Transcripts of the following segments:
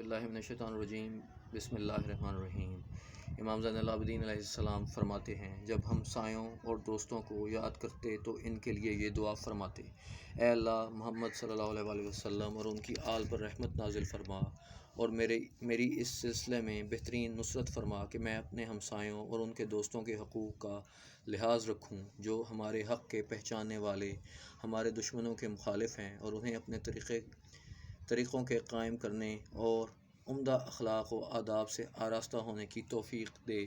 باللہ من الشیطان الرجیم بسم اللہ الرحمن الرحیم۔ امام زین العابدین علیہ السلام فرماتے ہیں، جب ہم سایوں اور دوستوں کو یاد کرتے تو ان کے لیے یہ دعا فرماتے: اے اللہ، محمد صلی اللہ علیہ وآلہ وسلم اور ان کی آل پر رحمت نازل فرما، اور میری اس سلسلے میں بہترین نصرت فرما کہ میں اپنے ہمسایوں اور ان کے دوستوں کے حقوق کا لحاظ رکھوں، جو ہمارے حق کے پہچاننے والے ہمارے دشمنوں کے مخالف ہیں، اور انہیں اپنے طریقوں کے قائم کرنے اور عمدہ اخلاق و آداب سے آراستہ ہونے کی توفیق دے،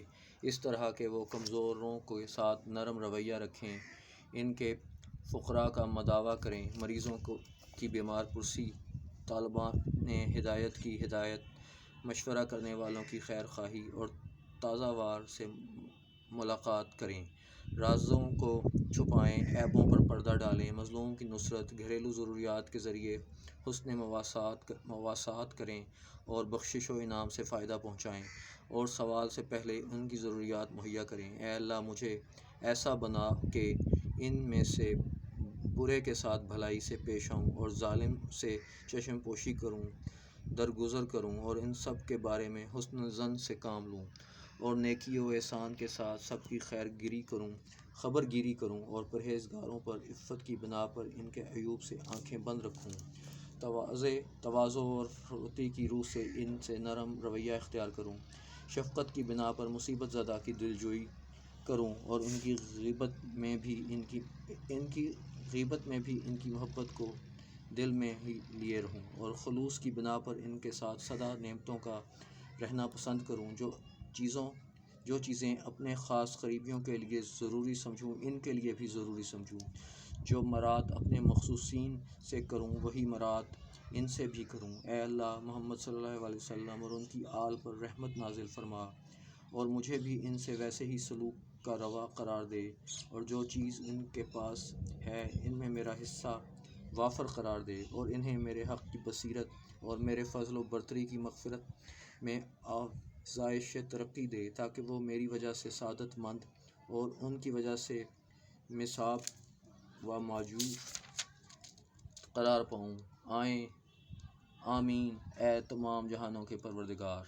اس طرح کہ وہ کمزوروں کے ساتھ نرم رویہ رکھیں، ان کے فقراء کا مداوا کریں، مریضوں کی بیمار پرسی، طالبان ہدایت کی ہدایت، مشورہ کرنے والوں کی خیر خواہی اور تازہ وار سے ملاقات کریں، رازوں کو چھپائیں، عیبوں پر پردہ ڈالیں، مظلوم کی نصرت، گھریلو ضروریات کے ذریعے حسن مواسات کریں اور بخشش و انعام سے فائدہ پہنچائیں، اور سوال سے پہلے ان کی ضروریات مہیا کریں۔ اے اللہ، مجھے ایسا بنا کہ ان میں سے برے کے ساتھ بھلائی سے پیش آؤں اور ظالم سے چشم پوشی کروں، درگزر کروں، اور ان سب کے بارے میں حسن ظن سے کام لوں، اور نیکی و احسان کے ساتھ سب کی خبر گیری کروں، اور پرہیزگاروں پر عفت کی بنا پر ان کے عیوب سے آنکھیں بند رکھوں، تواضع اور فروتی کی روح سے ان سے نرم رویہ اختیار کروں، شفقت کی بنا پر مصیبت زدہ کی دلجوئی کروں، اور ان کی غیبت میں بھی ان کی محبت کو دل میں ہی لیے رہوں، اور خلوص کی بنا پر ان کے ساتھ سدا نعمتوں کا رہنا پسند کروں، جو چیزیں اپنے خاص قریبیوں کے لیے ضروری سمجھوں ان کے لیے بھی ضروری سمجھوں، جو مراد اپنے مخصوصین سے کروں وہی مراد ان سے بھی کروں۔ اے اللہ، محمد صلی اللہ علیہ وسلم اور ان کی آل پر رحمت نازل فرما، اور مجھے بھی ان سے ویسے ہی سلوک کا روا قرار دے، اور جو چیز ان کے پاس ہے ان میں میرا حصہ وافر قرار دے، اور انہیں میرے حق کی بصیرت اور میرے فضل و برتری کی مغفرت میں افزائش ترقی دے، تاکہ وہ میری وجہ سے سعادت مند اور ان کی وجہ سے مصاب و معجوب قرار پاؤں۔ آمین، اے تمام جہانوں کے پروردگار۔